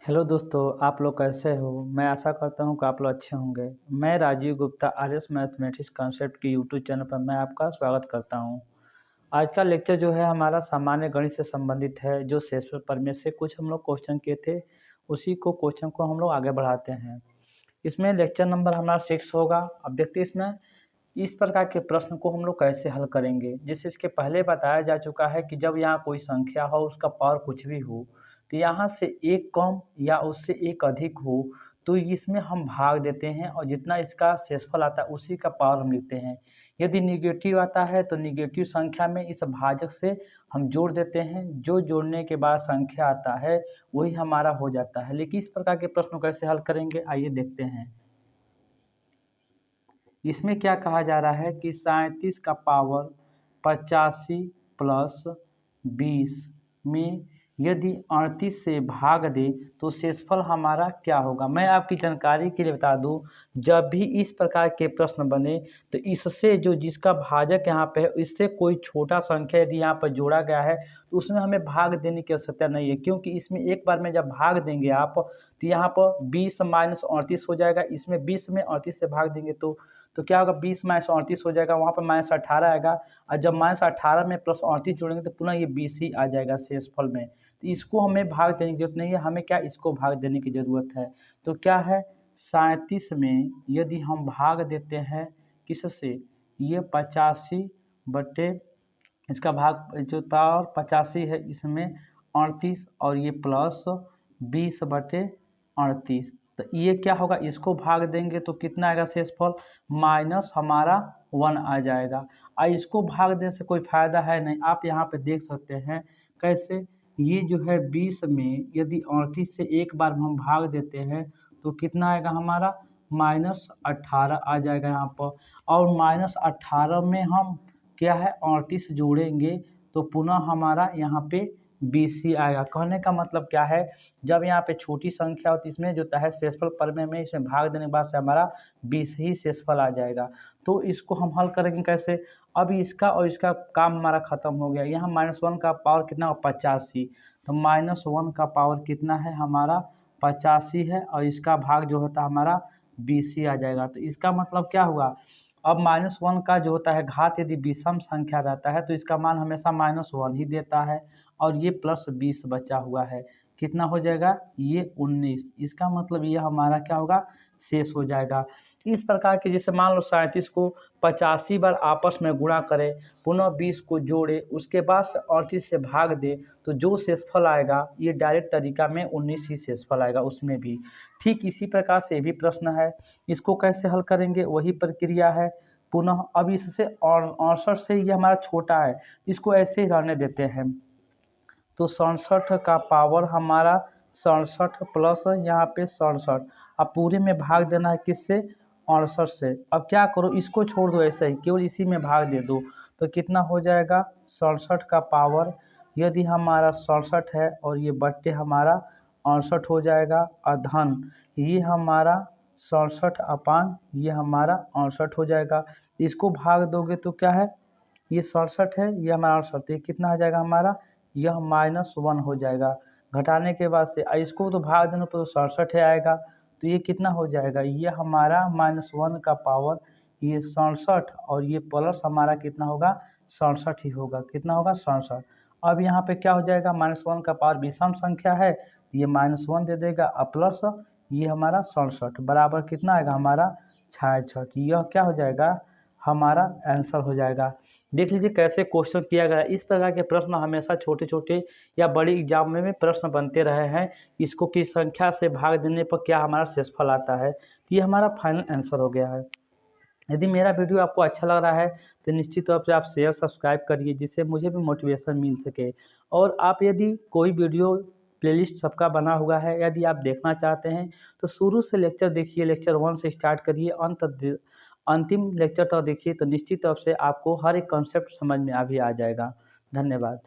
Hello दोस्तों, आप लोग कैसे हो? मैं आशा करता हूँ कि आप लोग अच्छे होंगे। मैं राजीव गुप्ता आर्यस मैथमेटिक्स कॉन्सेप्ट की यूट्यूब चैनल पर मैं आपका स्वागत करता हूँ। आज का लेक्चर जो है हमारा सामान्य गणित से संबंधित है, जो शेषफल प्रमेय से कुछ हम लोग क्वेश्चन किए थे, उसी को क्वेश्चन को हम लोग आगे बढ़ाते हैं। इसमें लेक्चर नंबर हमारा 6 होगा। अब देखते हैं इसमें इस प्रकार के प्रश्न को हम लोग कैसे हल करेंगे। जैसे इसके पहले बताया जा चुका है कि जब यहाँ कोई संख्या हो, उसका पावर कुछ भी हो, तो यहाँ से एक कम या उससे एक अधिक हो तो इसमें हम भाग देते हैं और जितना इसका शेषफल आता है उसी का पावर हम लिखते हैं। यदि निगेटिव आता है तो निगेटिव संख्या में इस भाजक से हम जोड़ देते हैं, जो जोड़ने के बाद संख्या आता है वही हमारा हो जाता है। लेकिन इस प्रकार के प्रश्न कैसे हल करेंगे, आइए देखते हैं। इसमें क्या कहा जा रहा है कि 37 का पावर 85 प्लस 20 में यदि 38 से भाग दे तो शेषफल हमारा क्या होगा। मैं आपकी जानकारी के लिए बता दूं, जब भी इस प्रकार के प्रश्न बने तो इससे जो जिसका भाजक यहाँ पे है, इससे कोई छोटा संख्या यदि यहाँ पर जोड़ा गया है तो उसमें हमें भाग देने की आवश्यकता नहीं है, क्योंकि इसमें एक बार में जब भाग देंगे आप तो यहाँ पर 20 माइनस 38 हो जाएगा। इसमें 20 में 38 से भाग देंगे तो क्या होगा, 20 माइनस 38 हो जाएगा, वहाँ पर माइनस 18 आएगा और जब माइनस 18 में प्लस 38 जोड़ेंगे तो पुनः ये 20 ही आ जाएगा शेषफल में। तो इसको हमें भाग देने की जरूरत नहीं है, हमें क्या इसको भाग देने की ज़रूरत है। तो क्या है, 37 में यदि हम भाग देते हैं किससे, ये 85 बटे इसका भाग जो पावर 85 है इसमें 38 और ये प्लस 20 बटे 38, तो ये क्या होगा, इसको भाग देंगे तो कितना आएगा शेषफल, माइनस हमारा 1 आ जाएगा। और इसको भाग देने से कोई फ़ायदा है नहीं। आप यहाँ पे देख सकते हैं कैसे, ये जो है 20 में यदि 38 से एक बार हम भाग देते हैं तो कितना आएगा हमारा, माइनस 18 आ जाएगा यहाँ पर। और माइनस 18 में हम क्या है 38 जोड़ेंगे तो पुनः हमारा यहाँ पे 20 ही आएगा। कहने का मतलब क्या है, जब यहाँ पे छोटी संख्या होती है इसमें जो है शेषफल प्रमेय में इसमें भाग देने के बाद से हमारा 20 ही शेषफल आ जाएगा। तो इसको हम हल करेंगे कैसे, अब इसका और इसका काम हमारा खत्म हो गया। यहाँ -1 का पावर कितना हो, 85, तो -1 का पावर कितना है हमारा 85 है और इसका भाग जो होता है हमारा 20 ही आ जाएगा। तो इसका मतलब क्या हुआ, अब -1 का जो होता है घात यदि विषम संख्या रहता है तो इसका मान हमेशा -1 ही देता है और ये प्लस 20 बचा हुआ है, कितना हो जाएगा, ये 19। इसका मतलब ये हमारा क्या होगा, शेष हो जाएगा। इस प्रकार के जैसे मान लो 37 को 85 बार आपस में गुणा करें, पुनः 20 को जोड़े, उसके बाद से 38 से भाग दे तो जो शेषफल आएगा ये डायरेक्ट तरीका में 19 ही शेषफल आएगा उसमें भी। ठीक इसी प्रकार से भी प्रश्न है, इसको कैसे हल करेंगे वही प्रक्रिया है पुनः। अब इससे 68 से ये हमारा छोटा है, इसको ऐसे ही रहने देते हैं। तो 67 का पावर हमारा 67 प्लस यहाँ पे 67, अब पूरे में भाग देना है किससे, 68 से। अब क्या करो, इसको छोड़ दो ऐसे ही, केवल इसी में भाग दे दो तो कितना हो जाएगा, 67 का पावर यदि हमारा 67 है और ये बट्टे हमारा 68 हो जाएगा और धन ये हमारा 67 अपान ये हमारा 68 हो जाएगा। इसको भाग दोगे तो क्या है, ये 67 है, ये हमारा 68, ये कितना आ जाएगा हमारा, यह -1 हो जाएगा। घटाने के बाद से इसको तो भाग देने पर तो 67 ही आएगा, तो ये कितना हो जाएगा, ये हमारा -1 का पावर ये 67 और ये प्लस हमारा कितना होगा, 67 ही होगा, कितना होगा 67। अब यहाँ पे क्या हो जाएगा, -1 का पावर विषम संख्या है तो ये -1 दे देगा और प्लस ये हमारा 67 बराबर कितना आएगा हमारा 66। यह क्या हो जाएगा, हमारा आंसर हो जाएगा। देख लीजिए कैसे क्वेश्चन किया गया है। इस प्रकार के प्रश्न हमेशा छोटे छोटे या बड़े एग्जाम में भी प्रश्न बनते रहे हैं। इसको किस संख्या से भाग देने पर क्या हमारा शेषफल आता है, तो ये हमारा फाइनल आंसर हो गया है। यदि मेरा वीडियो आपको अच्छा लग रहा है तो निश्चित तौर से आप शेयर सब्सक्राइब करिए, जिससे मुझे भी मोटिवेशन मिल सके। और आप यदि कोई वीडियो प्लेलिस्ट सबका बना हुआ है, यदि आप देखना चाहते हैं तो शुरू से लेक्चर देखिए, लेक्चर 1 से स्टार्ट करिए अंतिम लेक्चर तक देखिए, तो निश्चित तौर से आपको हर एक कॉन्सेप्ट समझ में आ जाएगा। धन्यवाद।